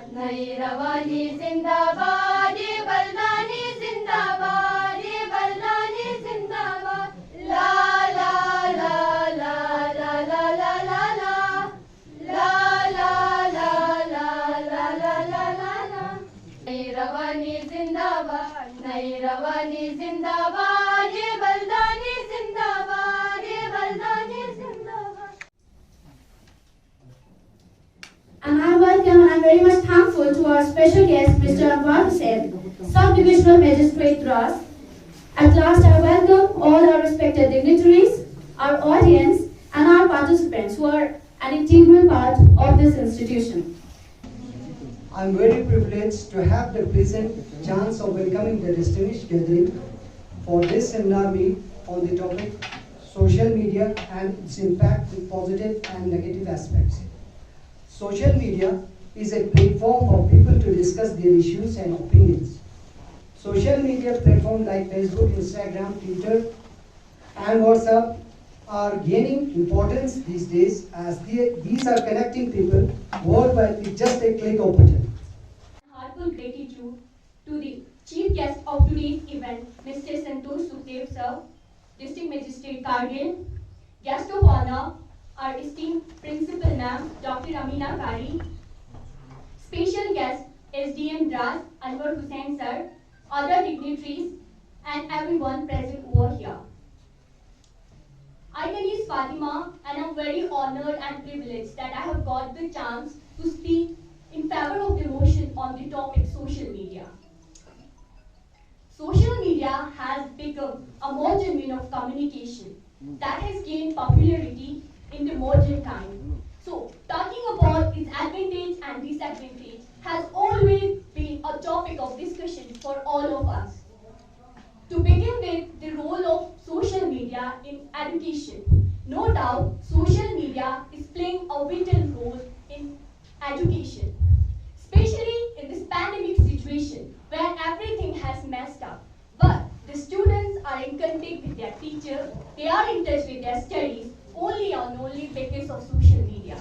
नई रवानी जिंदाबाद, ये बलदानी जिंदाबाद, ये बलदानी जिंदाबाद। ला ला ला ला ला ला ला ला ला ला ला ला ला ला ला ला ला ला। नई रवानी जिंदाबाद, नई रवानी जिंदाबाद, ये बलदानी जिंदाबाद, ये बलदानी जिंदाबाद। And I welcome and I'm very much thankful to our special guest, Mr. Anwar Hussain, Sub-Divisional Magistrate Dras. At last, I welcome all our respected dignitaries, our audience, and our participants who are an integral part of this institution. I am very privileged to have the pleasant chance of welcoming the distinguished gathering for this seminar meet on the topic social media and its impact with positive and negative aspects. Social media is a platform for people to discuss their issues and opinions. Social media platforms like Facebook, Instagram, Twitter, and WhatsApp are gaining importance these days as these are connecting people worldwide with just a click of a button. Heartfelt gratitude to the chief guest of today's event, Mr. Santosh Sukhdev sir, District Magistrate Kargil, guest of honor, our esteemed Principal Ma'am, Dr. Amina Kari, special guest, SDM Dras, Anwar Hussain sir, other dignitaries, and everyone present over here. My name is Fatima, and I'm very honored and privileged that I have got the chance to speak in favor of the motion on the topic social media. Social media has become a modern means of communication that has gained popularity in the modern time. So, talking about its advantage and disadvantage has always been a topic of discussion for all of us. To begin with, the role of social media in education. No doubt, social media is playing a vital role in education, especially in this pandemic situation where everything has messed up. But the students are in contact with their teachers, they are in touch with their studies only because of social media.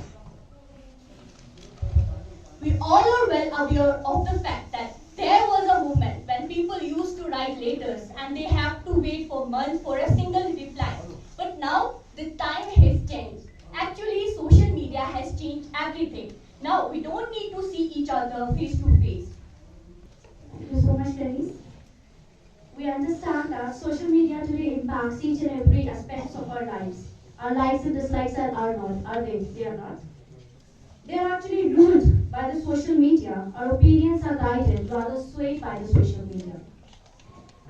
We all are well aware of the fact that there was a moment when people used to write letters and they have to wait for months for a single reply. But now the time has changed. Actually, social media has changed everything. Now we don't need to see each other face to face. Thank you so much, Denise. We understand that social media today impacts each and every aspect of our lives. Our likes and dislikes are not, are they? They are not. They are actually ruled by the social media. Our opinions are guided, rather swayed by the social media.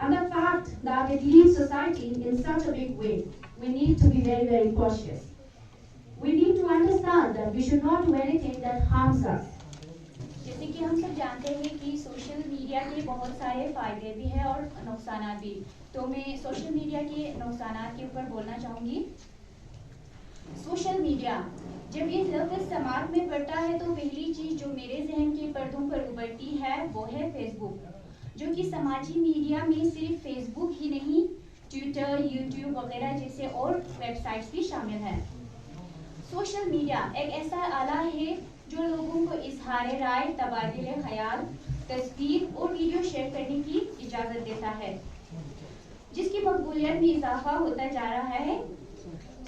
And the fact that it leads society in such a big way, we need to be very, very cautious. We need to understand that we should not do anything that harms us. जैसे कि हम सब जानते हैं कि social media के बहुत सारे फायदे भी हैं और नुकसान भी। तो मैं सोशल मीडिया के नुकसान के ऊपर बोलना चाहूँगी। सोशल मीडिया जब ये लफ्ज़ समाज में पड़ता है तो पहली चीज़ जो मेरे जहन के पर्दों पर उभरती है वो है फेसबुक, जो कि समाजी मीडिया में सिर्फ फेसबुक ही नहीं, ट्विटर, यूट्यूब वगैरह जैसे और वेबसाइट्स भी शामिल हैं। सोशल मीडिया एक ऐसा आला है जो लोगों को इजहार राय, तबादले ख्याल, तस्वीर और वीडियो शेयर करने की इजाज़त देता है, जिसकी मकबूलियत में इजाफा होता जा रहा है।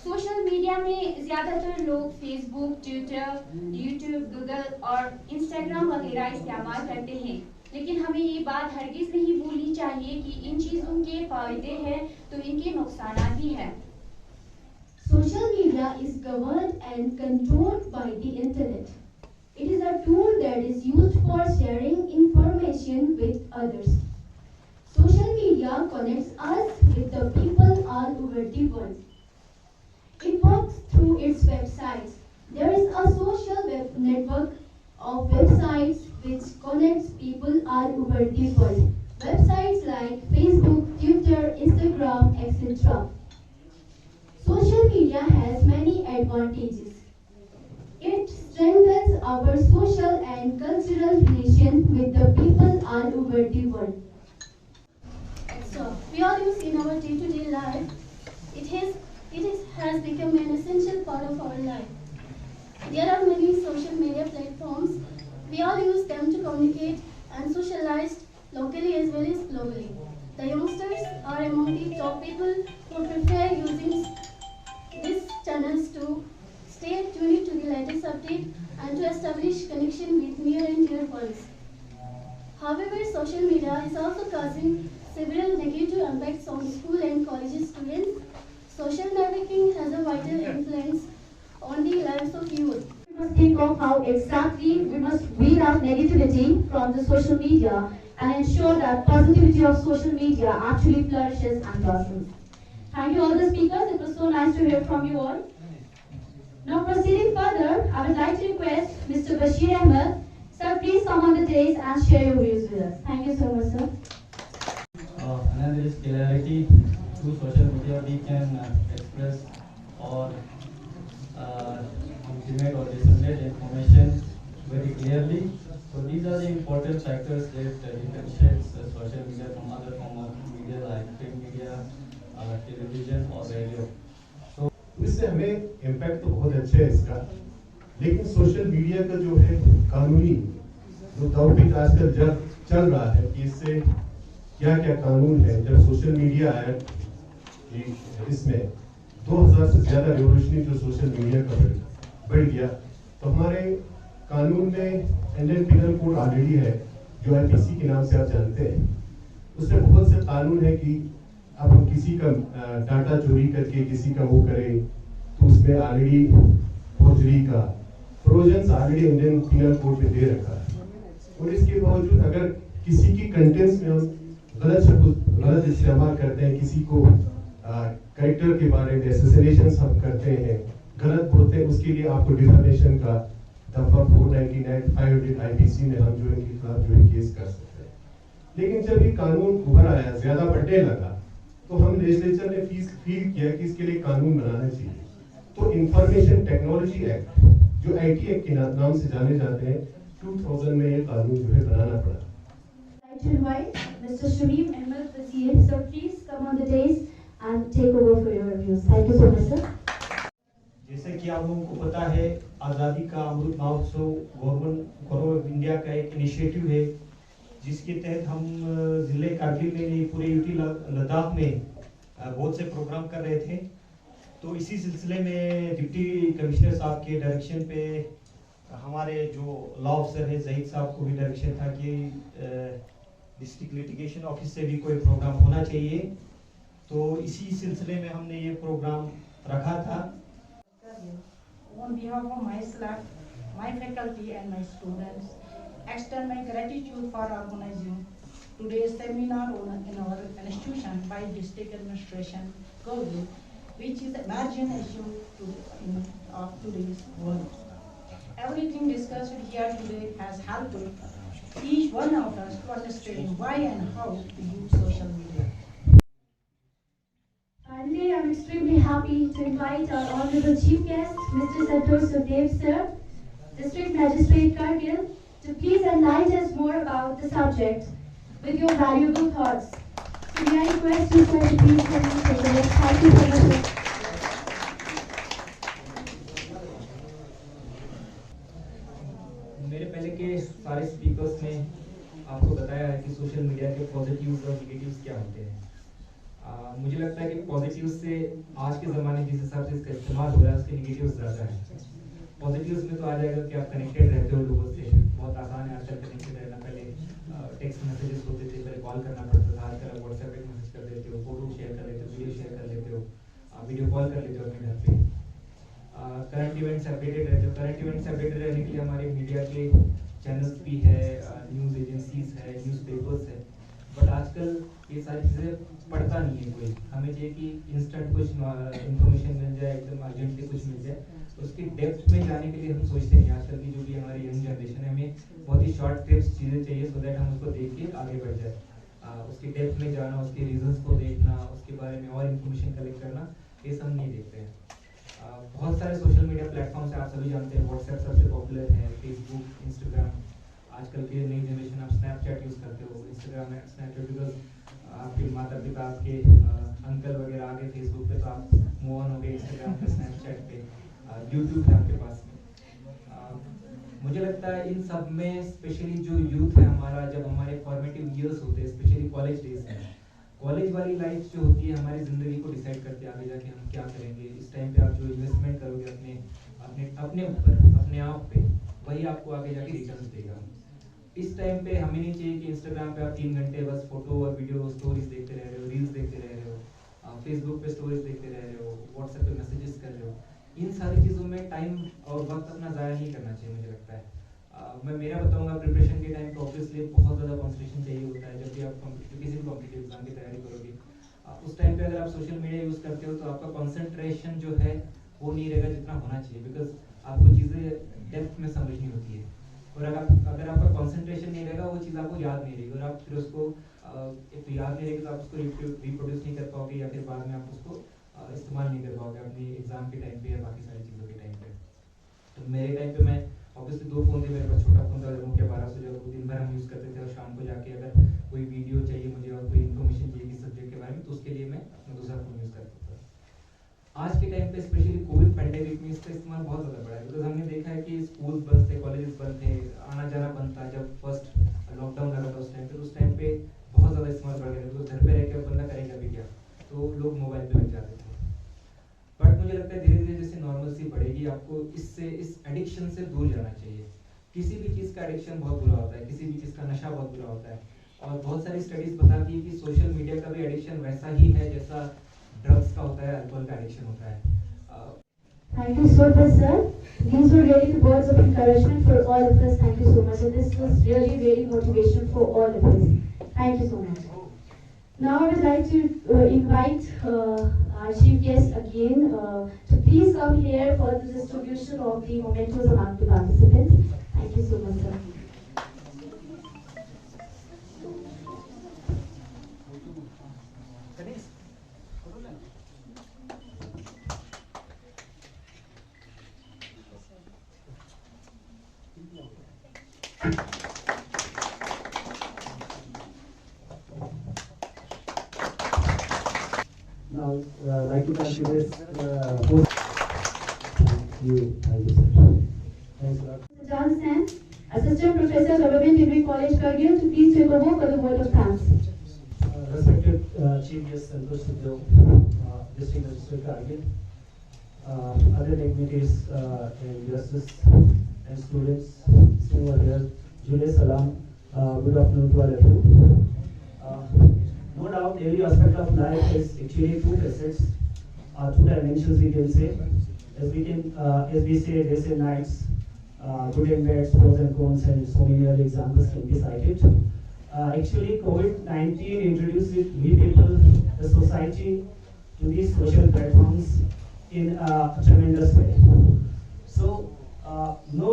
सोशल मीडिया में ज़्यादातर लोग फेसबुक, ट्विटर, यूट्यूब, गूगल और इंस्टाग्राम वगैरह इस्तेमाल करते हैं, लेकिन हमें ये बात हरगिज़ नहीं भूलनी चाहिए कि इन चीज़ों के फ़ायदे हैं तो इनके नुकसान भी हैं। Social media is governed and controlled by the internet. It is a tool that is used for sharing information with others. Social media connects us with the people all over the world. It works through its websites. There is a social web network of websites which connects people all over the world. Websites like Facebook, Twitter, Instagram, etc. Social media has many advantages. It strengthens our social and cultural relation with the people all over the world. So, we all use in our day-to-day life. It has become an essential part of our life. There are many social media platforms We all use them to communicate and socialize locally as well as globally. The youngsters are among the top people who prefer using these channels to stay tuned to the latest update and to establish connection with near and dear ones. However, social media is also causing several negative impacts on school and college students. Social networking has a vital influence on the lives of youth. We must think of how exactly we must weed out negativity from the social media and ensure that positivity of social media actually flourishes and blossoms. Thank you all the speakers. It was so nice to hear from you all. Now proceeding further, I would like to request Mr. Bashir Ahmed. Sir, please come on the dais and share your views with us. Thank you so much, sir. And there is clarity through social media. We can express or intimate or disseminate information very clearly. So these are the important factors that differentiates social media from other form of media like print media, television or radio. इससे हमें impact तो बहुत अच्छा है इसका, लेकिन social media का जो है कानूनी जो टॉपिक आजकल जब चल रहा है कि इससे क्या क्या कानून है। जब सोशल मीडिया आया इसमें 2000 से ज्यादा रेवोल्यूशनरी जो सोशल मीडिया का बढ़ गया, तो हमारे कानून में इंडियन पिनल कोड ऑलरेडी है जो आईपीसी के नाम से आप जानते हैं। उसमें बहुत से कानून है कि अब हम किसी का डाटा चोरी करके किसी का वो करें तो उसमें ऑलरेडी फोर्जरी का provisions already Indian penal code में दे रखा है। और इसके बावजूद अगर किसी की कंटेंट्स में हम गलत इस्तेमाल करते हैं, किसी को कैरेक्टर के बारे में असैसिनेशंस हम करते हैं, गलत बोलते हैं, उसके लिए आपको डिफेमेशन का दफा 499 500 आईपीसी में हम जो इनके खिलाफ जो है केस कर सकते हैं। लेकिन जब ये कानून उभर आया, ज्यादा बढ़ने लगा, तो हम लेजिस्लेचर ने फील किया कि इसके लिए कानून बनाना चाहिए। तो इंफॉर्मेशन टेक्नोलॉजी एक्ट जो आईटी एक्ट के नाम से जाने जाते हैं, 2000 में ये कानून जो है बनाना पड़ा। I'd like to invite Mr. Shareef Ahmed Wazir. Sir, please come on the dais and take over for your reviews. Thank you so much, sir. जैसे कि आप लोगों को पता है, आज़ादी का Amrit Mahotsav government of India का एक इनिशिएटिव है, जिसके तहत हम जिले कारगिल में पूरे यूटी लद्दाख में बहुत से प्रोग्राम कर रहे थे। तो इसी सिलसिले में डिप्टी कमिश्नर साहब के डायरेक्शन पे हमारे जो लॉ ऑफिसर है जहीद साहब को भी डायरेक्शन था कि डिस्ट्रिक्ट लिटिगेशन ऑफिस से भी कोई प्रोग्राम होना चाहिए। तो इसी सिलसिले में हमने ये प्रोग्राम रखा था। On behalf of myself, my faculty and my students, extend my gratitude for organizing today's seminar in our institution by District Administration Government, which is emerging issue of today's world. Everything discussed here today has helped each one of us to understand why and how to use social media. Finally, I'm extremely happy to invite our Honorable Chief Guest, Mr. Santosh Sukhdev, sir, District Magistrate Kargil, to please enlighten us more about the subject with your valuable thoughts. So may I request you, sir, to please come and take a look. Thank you so much, sir. मेरे पहले के सारे speakers ने आपको बताया है कि social media के पॉजिटिव्स और नेगेटिव्स क्या होते हैं। मुझे लगता है कि पॉजिटिव्स से आज के ज़माने जिस हिसाब से इसका इस्तेमाल हो रहा है उसके नेगेटिव्स ज़्यादा है। पॉजिटिव्स में तो आ जाएगा कि आप कनेक्टेड रहते हो लोगों से, बहुत आसान है आजकल कनेक्टेड रहना। पहले टेक्स्ट मैसेजेस होते थे, पहले कॉल करना पड़ता था, आजकल आप व्हाट्सएप पे मैसेज कर देते हो, फोटो शेयर कर लेते हो, वीडियो शेयर कर लेते हो, वीडियो कॉल कर लेते हो अपने घर पे। करंट इवेंट्स अपडेटेड रहते हो। करंट इवेंट्स अपडेटेड रहने के लिए हमारे मीडिया के चैनल्स भी है, न्यूज़ एजेंसीज है, न्यूज़पेपर्स है, बट आजकल ये सारी चीज़ें पढ़ता नहीं है कोई। हमें चाहिए कि इंस्टेंट कुछ इन्फॉर्मेशन मिल जाए, एकदम अर्जेंटली कुछ मिल जाए। तो उसकी डेप्थ में जाने के लिए हम सोचते हैं आजकल की जो भी हमारी यंग जनरेशन है, हमें बहुत ही शॉर्ट टिप्स चीज़ें चाहिए सो दैट हम उसको देख के आगे बढ़ जाए। उसकी डेप्थ में जाना, उसके रीजंस को देखना, उसके बारे में और इन्फॉर्मेशन कलेक्ट करना, ये सब नहीं देखते हैं। बहुत सारे सोशल मीडिया प्लेटफॉर्म्स आप सभी जानते हैं, व्हाट्सएप सबसे पॉपुलर है, फेसबुक, इंस्टाग्राम। आजकल की नई जनरेशन आप स्नैपचैट यूज़ करते हो। इंस्टाग्राम में स्नैपचैट बिकॉज आपके माता पिता, आपके अंकल वगैरह आगे फेसबुक पे, तो आप मूव ऑन हो गए इंस्टाग्राम पे, स्नैपचैट पे, यूट्यूब है आपके पास में। मुझे लगता है इन सब में स्पेशली जो यूथ है हमारा, जब हमारे फॉर्मेटिव ईयर्स होते हैं, स्पेशली कॉलेज डेज में, कॉलेज वाली लाइफ जो होती है हमारी ज़िंदगी को डिसाइड करते हैं आगे जाके हम क्या करेंगे। इस टाइम पे आप जो इन्वेस्टमेंट करोगे अपने अपने अपने ऊपर, अपने आप पे, वही आपको आगे जाके रिटर्न देगा। इस टाइम पे हमें नहीं चाहिए कि इंस्टाग्राम पे आप 3 घंटे बस फोटो और वीडियो स्टोरीज देखते रह रहे हो, रील्स देखते रह रहे हो, फेसबुक पे स्टोरीज देखते रह रहे हो, व्हाट्सएप पे मैसेजेस कर रहे हो। इन सारी चीज़ों में टाइम और वक्त अपना ज़ाया नहीं करना चाहिए मुझे लगता है। मैं मेरा बताऊंगा, प्रिपरेशन के टाइम पे ऑब्वियसली बहुत ज़्यादा कॉन्सेंट्रेशन चाहिए होता है। जब भी आप किसी भी कॉम्पिटिटिव एग्जाम की तैयारी करोगे, उस टाइम पे अगर आप सोशल मीडिया यूज़ करते हो तो आपका कॉन्सेंट्रेशन जो है वो नहीं रहेगा जितना होना चाहिए, बिकॉज आपको चीज़ें डेप्थ में समझनी होती है। और अगर आपका कंसंट्रेशन नहीं रहेगा वो चीज़ आपको याद नहीं रहेगी, और आप फिर उसको एक तो याद नहीं रहेगी तो आप उसको रिप्रोड्यूस नहीं कर पाओगे, या फिर बाद में आप उसको इस्तेमाल नहीं कर पाओगे अपनी एग्जाम के टाइम पे या बाकी सारी चीज़ों के टाइम पे। तो मेरे टाइम पे मैं ऑब्वियसली 2 फ़ोन थे मेरे पास, छोटा फ़ोन था नोकिया 1200 जो दिन भर हम यूज़ करते थे, और शाम को जाके अगर कोई वीडियो चाहिए मुझे और कोई इन्फॉर्मेशन चाहिए किसी सब्जेक्ट के बारे में तो उसके लिए मैं अपना दूसरा फ़ोन यूज़ करता था। आज के टाइम पे स्पेशली कोविड पैंडेमिक में इसका इस्तेमाल बहुत ज़्यादा बढ़ा है, बिकॉज हमने देखा है कि स्कूल बंद थे, कॉलेजेस बंद थे, आना जाना बंद था। जब फर्स्ट लॉकडाउन लगा था उस टाइम पे बहुत ज़्यादा इस्तेमाल बढ़ गया, बिकॉज घर पे रह के बंदा करेगा भी क्या, तो लोग मोबाइल पे लग जाते थे। बट मुझे लगता है धीरे धीरे जैसे नॉर्मलसी बढ़ेगी आपको इस एडिक्शन से दूर जाना चाहिए। किसी भी चीज़ का एडिक्शन बहुत बुरा होता है, किसी भी चीज़ का नशा बहुत बुरा होता है, और बहुत सारी स्टडीज बताती है कि सोशल मीडिया का भी एडिक्शन वैसा ही है जैसा ड्रग्स का होता है, अल्कोहल का एडिक्शन होता है। Thank you so much, sir. These were really the words of encouragement for all of us. Thank you so much. And this was really, really motivational for all of us. Thank you so much. Now I would like to invite our chief guest again to please come here for the distribution of the mementos among the participants. Thank you so much, sir. Now, like to thank you this host. Thank you, sir. Thanks a lot. John Stan, Assistant Professor, Government Degree College, Kargil, to please take over for the vote of thanks. Respected Chief Guest Santosh Sudhyo, District Magistrate Kargil, other dignitaries and justice and students sitting over here, Julius Salam, good afternoon to all of you. No doubt, every aspect of life is actually two facets, two dimensions we can say. As we say, days and nights, good and bad, pros and cons, and so many other examples can be cited. Actually, COVID-19 introduced we people, the society, to these social platforms in a tremendous way. So, no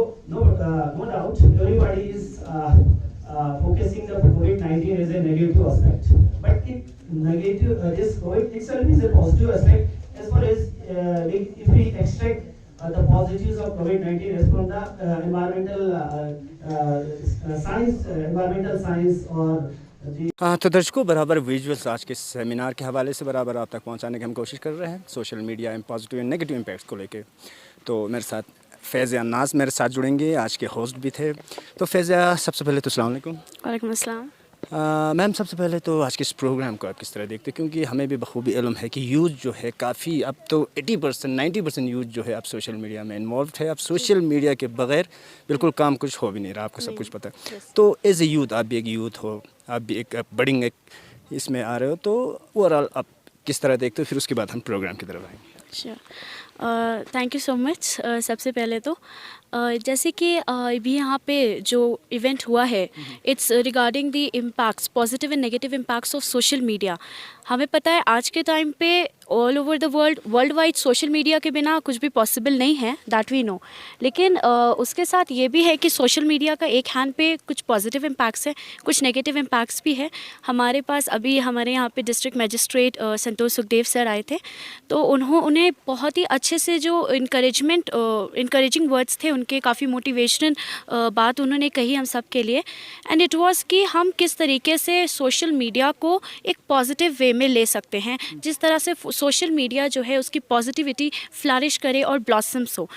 doubt, everybody is focusing the COVID-19 as a negative aspect, but this COVID itself is a positive aspect as far as if we extract the positives of COVID-19 as from the environmental science or तो दर्शकों, बराबर visuals आज के seminar के हवाले से बराबर आप तक पहुंचाने की हम कोशिश कर रहे हैं social media and positive and negative impacts को लेके। तो मेरे साथ फैज़िया नाज मेरे साथ जुड़ेंगे, आज के होस्ट भी थे। तो फैज़िया, सबसे पहले तो अस्सलाम वालेकुम। वालेकुम अस्सलाम। मैम, सबसे पहले तो आज के इस प्रोग्राम को आप किस तरह देखते हैं, क्योंकि हमें भी बखूबी इल्म है कि यूथ जो है काफ़ी, अब तो 80% 90% यूथ जो है अब सोशल मीडिया में इन्वॉल्व है। अब सोशल मीडिया के बगैर बिल्कुल काम कुछ हो भी नहीं रहा, आपको सब कुछ पता है। तो एज ए यूथ, आप भी एक यूथ हो, आप भी एक बडिंग एक इसमें आ रहे हो, तो ओवरऑल आप किस तरह देखते हो, फिर उसके बाद हम प्रोग्राम की तरफ आएंगे। Thank you so much. सबसे पहले तो जैसे कि अभी यहाँ पे जो इवेंट हुआ है, it's regarding the impacts, positive and negative impacts of social media. हमें पता है आज के टाइम पे all over the world wide social media के बिना कुछ भी पॉसिबल नहीं है, दैट वी नो। लेकिन उसके साथ ये भी है कि सोशल मीडिया का एक हैंड पे कुछ पॉजिटिव इम्पैक्ट्स है, कुछ नेगेटिव इम्पैक्ट्स भी है। हमारे पास अभी हमारे यहाँ पे डिस्ट्रिक्ट मजिस्ट्रेट संतोष सुखदेव सर आए थे, तो उन्हें बहुत ही अच्छे से जो इनकरेजिंग वर्ड्स थे उनके, काफ़ी मोटिवेशनल बात उन्होंने कही हम सब के लिए। एंड इट वाज कि हम किस तरीके से सोशल मीडिया को एक पॉजिटिव वे में ले सकते हैं, जिस तरह से सोशल मीडिया जो है उसकी पॉजिटिविटी फ्लरिश करे और ब्लॉसम्स हो।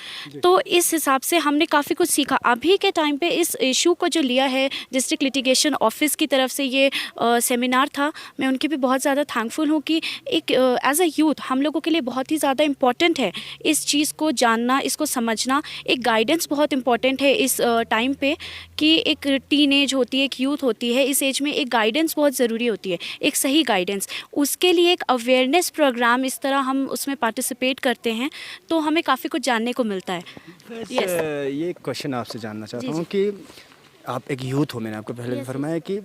तो इस हिसाब से हमने काफ़ी कुछ सीखा। अभी के टाइम पे इस इशू को जो लिया है डिस्ट्रिक्ट लिटिगेशन ऑफिस की तरफ से, ये सेमिनार था, मैं उनकी भी बहुत ज़्यादा थैंकफुल हूँ कि एक एज अ यूथ हम लोगों के लिए बहुत ही ज़्यादा इम्पॉर्टेंट है इस चीज़ को जानना, इसको समझना। एक गाइडेंस बहुत इम्पॉर्टेंट है इस टाइम पे, कि एक टीनेज होती है, एक यूथ होती है, इस एज में एक गाइडेंस बहुत ज़रूरी होती है, एक सही गाइडेंस। उसके लिए एक अवेयरनेस प्रोग्राम इस तरह हम उसमें पार्टिसिपेट करते हैं तो हमें काफ़ी कुछ जानने को मिलता है। ये क्वेश्चन आपसे जानना चाहता हूँ कि आप एक यूथ हो, मैंने आपको पहले भी फरमाया कि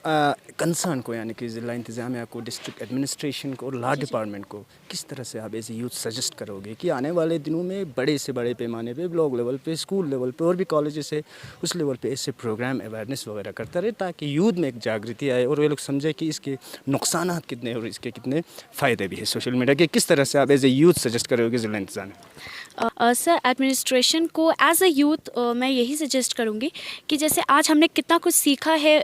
कंसर्न को, यानी कि ज़िला इंतज़ामिया को, डिस्ट्रिक्ट एडमिनिस्ट्रेशन को और लॉ डिपार्टमेंट को किस तरह से आप एज ए यूथ सजेस्ट करोगे कि आने वाले दिनों में बड़े से बड़े पैमाने पे, ब्लॉक लेवल पे, स्कूल लेवल पे और भी कॉलेजेस है, उस लेवल पे ऐसे प्रोग्राम अवेयरनेस वगैरह करता रहे, ताकि यूथ में एक जागृति आए और वे लोग समझे कि इसके नुकसान कितने और इसके कितने फ़ायदे भी है सोशल मीडिया के। किस तरह से आप एज ए यूथ सजेस्ट करोगे ज़िला इंतज़ामिया? सर, एडमिनिस्ट्रेशन को एज अ यूथ मैं यही सजेस्ट करूँगी कि जैसे आज हमने कितना कुछ सीखा है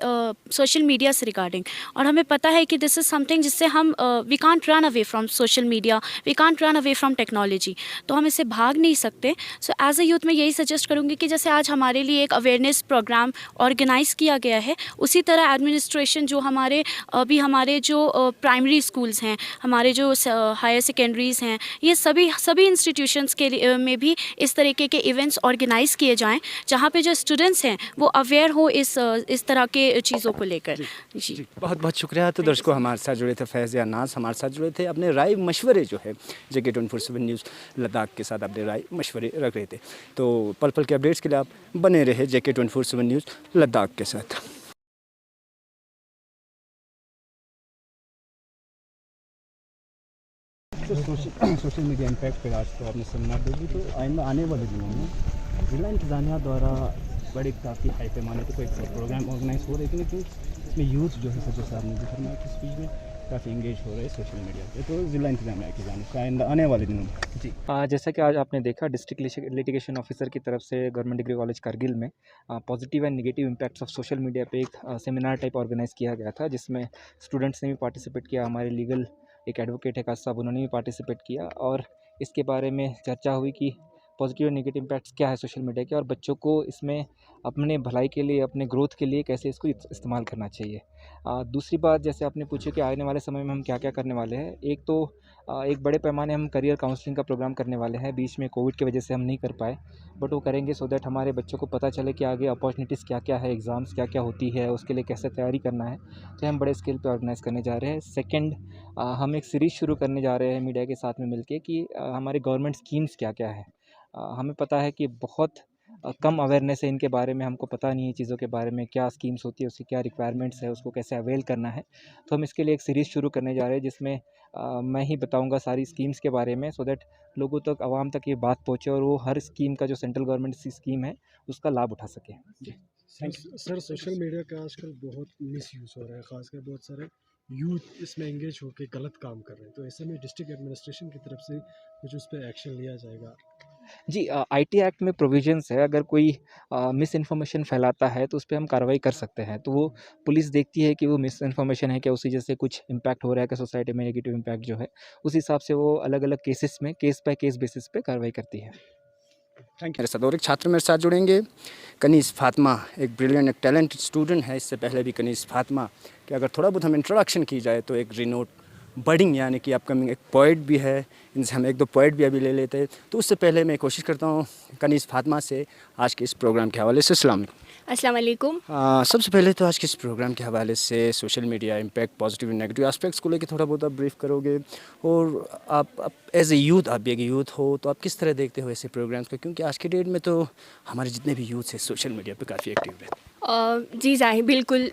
सोशल मीडिया से रिगार्डिंग, और हमें पता है कि दिस इज़ समथिंग जिससे हम we can't run away from social media, we can't run away from technology, तो हम इससे भाग नहीं सकते। सो एज अ यूथ मैं यही सजेस्ट करूँगी कि जैसे आज हमारे लिए एक अवेयरनेस प्रोग्राम ऑर्गेनाइज़ किया गया है, उसी तरह एडमिनिस्ट्रेशन जो हमारे अभी हमारे जो प्राइमरी स्कूल्स हैं, हमारे जो हायर सेकेंडरीज़ हैं, ये सभी इंस्टीट्यूशंस के में भी इस तरीके के इवेंट्स ऑर्गेनाइज़ किए जाएं, जहाँ पे जो स्टूडेंट्स हैं वो अवेयर हो इस तरह के चीज़ों को लेकर। जी बहुत बहुत शुक्रिया। तो दर्शकों, हमारे साथ जुड़े थे फैज़ या नाज, हमारे साथ जुड़े थे, अपने राय मशवरे जो है JK 24/7 न्यूज़ लद्दाख के साथ अपने राय मशवरे रख रहे थे। तो पल पल के अपडेट्स के लिए आप बने रहे JK 24/7 न्यूज़ लद्दाख के साथ। सोशल मीडिया इम्पैक्ट पर आज तो आपने सेमिनार दे दी, तो आइंदा आने वाले दिनों में ज़िला इंतज़ामिया द्वारा बड़े काफ़ी हाई पैमाने पर कोई प्रोग्राम ऑर्गेनाइज हो रहे थे, लेकिन इसमें यूथ जो है सचिव साहब ने भी फरमाया कि इस बीच में काफ़ी इंगेज हो रहे हैं सोशल मीडिया पे, तो ज़िला इंतज़ामिया की जानिब से आइंदा आने वाले दिनों में। जी, जैसा कि आज आपने देखा, डिस्ट्रिक्ट लिटिगेशन ऑफिसर की तरफ से गवर्नमेंट डिग्री कॉलेज कारगिल में positive and negative impacts of social media पे एक सेमिनार टाइप ऑर्गेनाइज़ किया गया था, जिसमें स्टूडेंट्स ने भी पार्टिसिपेट किया, हमारे लीगल एक एडवोकेट है काश साहब, उन्होंने भी पार्टिसिपेट किया, और इसके बारे में चर्चा हुई कि पॉजिटिव और नेगेटिव इम्पैक्ट्स क्या है सोशल मीडिया के, और बच्चों को इसमें अपने भलाई के लिए, अपने ग्रोथ के लिए कैसे इसको इस्तेमाल करना चाहिए। दूसरी बात, जैसे आपने पूछा कि आने वाले समय में हम क्या क्या करने वाले हैं, एक तो एक बड़े पैमाने हम करियर काउंसलिंग का प्रोग्राम करने वाले हैं। बीच में कोविड की वजह से हम नहीं कर पाए, बट वो करेंगे सो दैट हमारे बच्चों को पता चले कि आगे अपॉर्चुनिटीज़ क्या क्या है, एग्ज़ाम्स क्या क्या होती है, उसके लिए कैसे तैयारी करना है, तो हम बड़े स्केल पे ऑर्गेनाइज़ करने जा रहे हैं। सेकंड, हम एक सीरीज़ शुरू करने जा रहे हैं मीडिया के साथ में मिलके कि हमारे गवर्नमेंट स्कीम्स क्या क्या है। हमें पता है कि बहुत कम अवेयरनेस है इनके बारे में, हमको पता नहीं है चीज़ों के बारे में, क्या स्कीम्स होती है, उसकी क्या रिक्वायरमेंट्स है, उसको कैसे अवेल करना है। तो हम इसके लिए एक सीरीज़ शुरू करने जा रहे हैं, जिसमें मैं ही बताऊंगा सारी स्कीम्स के बारे में, सो दैट लोगों तक, आवाम तक ये बात पहुंचे और वो हर स्कीम का, जो सेंट्रल गवर्नमेंट की स्कीम है, उसका लाभ उठा सकें। जी सर, सोशल मीडिया का आजकल बहुत मिसयूज़ हो रहा है, ख़ासकर बहुत सारे यूथ इसमें एंगेज होकर गलत काम कर रहे हैं, तो ऐसे में डिस्ट्रिक्ट एडमिनिस्ट्रेशन की तरफ से कुछ उस पर एक्शन लिया जाएगा? जी, IT एक्ट में प्रोविजंस है, अगर कोई मिस इन्फॉर्मेशन फैलाता है तो उस पर हम कार्रवाई कर सकते हैं। तो वो पुलिस देखती है कि वो मिस इन्फॉर्मेशन है क्या, उसी जैसे कुछ इम्पैक्ट हो रहा है कि सोसाइटी में नेगेटिव इम्पैक्ट जो है, उस हिसाब से वो अलग अलग केसेस में केस बाय केस बेसिस पे कार्रवाई करती है। Thank you. मेरे साथ और एक छात्र मेरे साथ जुड़ेंगे, कनीज़ फातिमा, एक ब्रिलियंट, एक टैलेंटेड स्टूडेंट है। इससे पहले भी कनीज़ फातिमा कि अगर थोड़ा बहुत हम इंट्रोडक्शन की जाए तो एक रिनोट बडिंग यानी कि अपकमिंग एक पोइट भी है, इनसे हम एक दो पोइट भी अभी ले लेते हैं। तो उससे पहले मैं कोशिश करता हूँ कनीज़ फातिमा से आज के इस प्रोग्राम के हवाले से। अस्सलाम वालेकुम। सबसे पहले तो आज के इस प्रोग्राम के हवाले से सोशल मीडिया इम्पैक्ट, पॉजिटिव और नेगेटिव एस्पेक्ट्स को लेकर थोड़ा बहुत आप ब्रीफ करोगे, और आप एज ए यूथ, आप भी एक यूथ हो, तो आप किस तरह देखते हो ऐसे प्रोग्राम्स को, क्योंकि आज के डेट में तो हमारे जितने भी यूथ हैं सोशल मीडिया पे काफ़ी एक्टिव रहते हैं। जी ज़ाहिर, बिल्कुल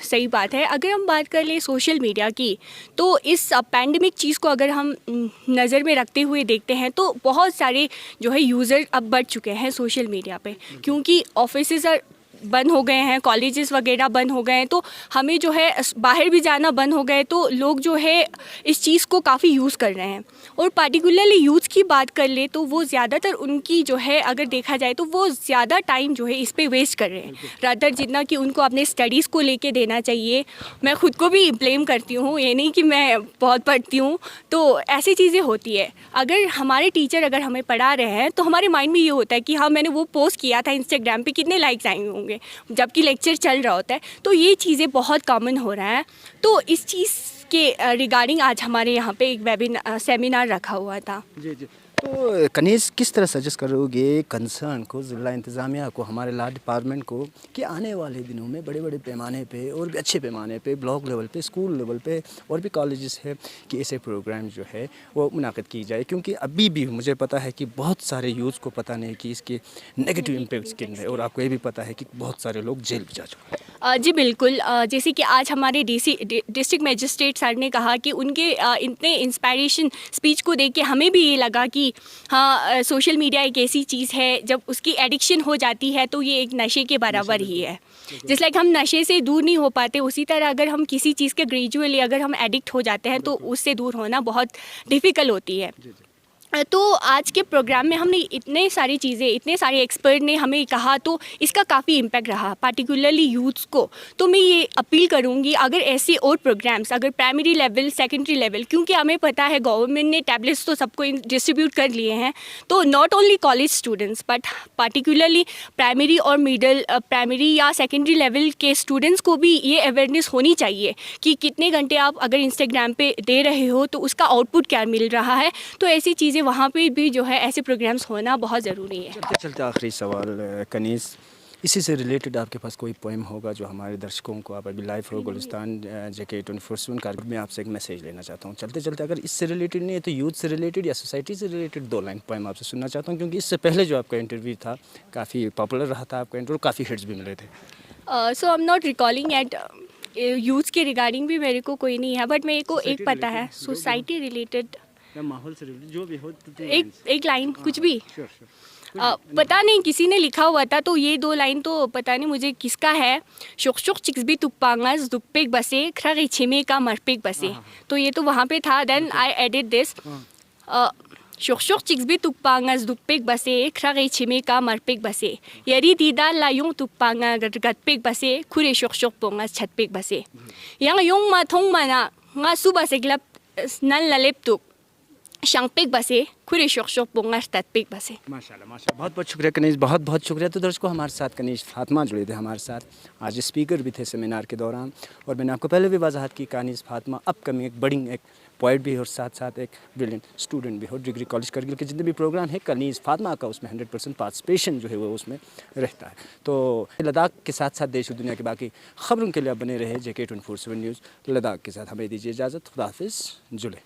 सही बात है। अगर हम बात कर लें सोशल मीडिया की, तो इस पैंडमिक चीज़ को अगर हम नज़र में रखते हुए देखते हैं तो बहुत सारे जो है यूज़र अब बढ़ चुके हैं सोशल मीडिया पे, क्योंकि ऑफिसेज़ आर बंद हो गए हैं, कॉलेजेस वगैरह बंद हो गए हैं, तो हमें जो है बाहर भी जाना बंद हो गए, तो लोग जो है इस चीज़ को काफ़ी यूज़ कर रहे हैं। और पार्टिकुलरली यूथ की बात कर ले तो वो ज़्यादातर उनकी जो है अगर देखा जाए तो वो ज़्यादा टाइम जो है इस पे वेस्ट कर रहे हैं, रादर जितना कि उनको अपने स्टडीज़ को लेके देना चाहिए। मैं खुद को भी ब्लेम करती हूँ, ये नहीं कि मैं बहुत पढ़ती हूँ, तो ऐसी चीज़ें होती है। अगर हमारे टीचर अगर हमें पढ़ा रहे हैं तो हमारे माइंड में ये होता है कि हाँ मैंने वो पोस्ट किया था इंस्टाग्राम पे, कितने लाइक्स आएंगे होंगे, जबकि लेक्चर चल रहा होता है। तो ये चीज़ें बहुत कॉमन हो रहा है। तो इस चीज़ के रिगार्डिंग आज हमारे यहाँ पे एक सेमिनार रखा हुआ था। जी जी। तो कनीज़ किस तरह सजेस्ट करोगे कंसर्न को, ज़िला इंतज़ामिया को, हमारे लॉ डिपार्टमेंट को, कि आने वाले दिनों में बड़े बड़े पैमाने पे और भी अच्छे पैमाने पे ब्लॉक लेवल पे, स्कूल लेवल पे और भी कॉलेजेस है कि ऐसे प्रोग्राम जो है वो मुनाकिद की जाए? क्योंकि अभी भी मुझे पता है कि बहुत सारे यूथ को पता नहीं कि इसके नेगेटिव इम्पैक्ट्स किन है, और आपको ये भी पता है कि बहुत सारे लोग जेल भी जा चुके हैं। जी बिल्कुल, जैसे कि आज हमारे डिस्ट्रिक्ट मजिस्ट्रेट सर ने कहा कि उनके इतने इंस्पायरेशन स्पीच को देख के हमें भी ये लगा कि हाँ सोशल मीडिया एक ऐसी चीज़ है, जब उसकी एडिक्शन हो जाती है तो ये एक नशे के बराबर ही है। जिस लाइक हम नशे से दूर नहीं हो पाते, उसी तरह अगर हम किसी चीज़ के ग्रेजुअली अगर हम एडिक्ट हो जाते हैं तो उससे दूर होना बहुत डिफ़िकल्ट होती है। तो आज के प्रोग्राम में हमने इतने सारी चीज़ें, इतने सारे एक्सपर्ट ने हमें कहा, तो इसका काफ़ी इम्पैक्ट रहा पार्टिकुलरली यूथ्स को। तो मैं ये अपील करूँगी अगर ऐसे और प्रोग्राम्स अगर प्राइमरी लेवल, सेकेंडरी लेवल, क्योंकि हमें पता है गवर्नमेंट ने टैबलेट्स तो सबको डिस्ट्रीब्यूट कर लिए हैं, तो not only college students but particularly primary और मिडल प्राइमरी या सेकेंडरी लेवल के स्टूडेंट्स को भी ये अवेयरनेस होनी चाहिए कि कितने घंटे आप अगर इंस्टाग्राम पे दे रहे हो तो उसका आउटपुट क्या मिल रहा है। तो ऐसी चीज़ें वहाँ पे भी जो है ऐसे प्रोग्राम्स होना बहुत ज़रूरी है। चलते चलते आखिरी सवाल कनीज़, इसी से रिलेटेड आपके पास कोई पोएम होगा जो हमारे दर्शकों को, आप अभी लाइव हो गुलिस्तान JK 24/7 कारगिल में आपसे एक मैसेज लेना चाहता हूँ। चलते चलते अगर इससे रिलेटेड नहीं है तो यूथ से रिलेटेड या सोसाइटी से रिलेटेड 2 लाइन पोएम आपसे सुनना चाहता हूँ, क्योंकि इससे पहले जो आपका इंटरव्यू था काफ़ी पॉपुलर रहा था आपका इंटरव्यू, काफ़ी हिट्स भी मिले थे। So I am not recalling at youth के रिगार्डिंग भी मेरे को कोई नहीं है, बट मेरे को एक पता है सोसाइटी रिलेटेड, माहौल से रिलेटेड जो भी हो, एक लाइन कुछ भी। पता नहीं किसी ने लिखा हुआ था, तो ये 2 लाइन तो पता नहीं मुझे किसका है। शुक शुक चिक्स भी तुप्पांगस दुप्पेक बसे खरा छिमे का मरपेक बसे, तो ये तो वहाँ पे था। देन आई एडिट दिस शुक शुक चिक्स भी तुप्पांगस दुप्पेक बसे खरा छिमे का मरपेक बसे यरी दीदा लायों तुप्पांगा गटपेक बसे खुरे शुक शुक पोंगस छतपेक बसे yang yung matong mana nga suba seglap nan lalep शंपेक बसे खुरे शोक शोक पोंगार तत्पेक बसे। माशाल्लाह माशाल्लाह, बहुत बहुत शुक्रिया कनीज़, बहुत बहुत शुक्रिया। तो दर्शकों हमारे साथ कनीज़ फातिमा जुड़े थे हमारे साथ, आज स्पीकर भी थे सेमिनार के दौरान, और मैंने आपको पहले भी वजाहत की कनीज़ फातिमा अपकमिंग एक बड़ी एक पोइट भी है और साथ साथ एक ब्रिलियंट स्टूडेंट भी हो। डिग्री कॉलेज कारगिल के जितने भी प्रोग्राम है कनीज़ फातिमा का उसमें 100% पार्टिसिपेशन जो है वो उसमें रहता है। तो लद्दाख के साथ साथ देश और दुनिया की बाकी खबरों के लिए आप बने रहे JK 24/7 न्यूज़ लद्दाख के साथ। हमें दीजिए इजाज़त, खुदा हाफिज़, जुले।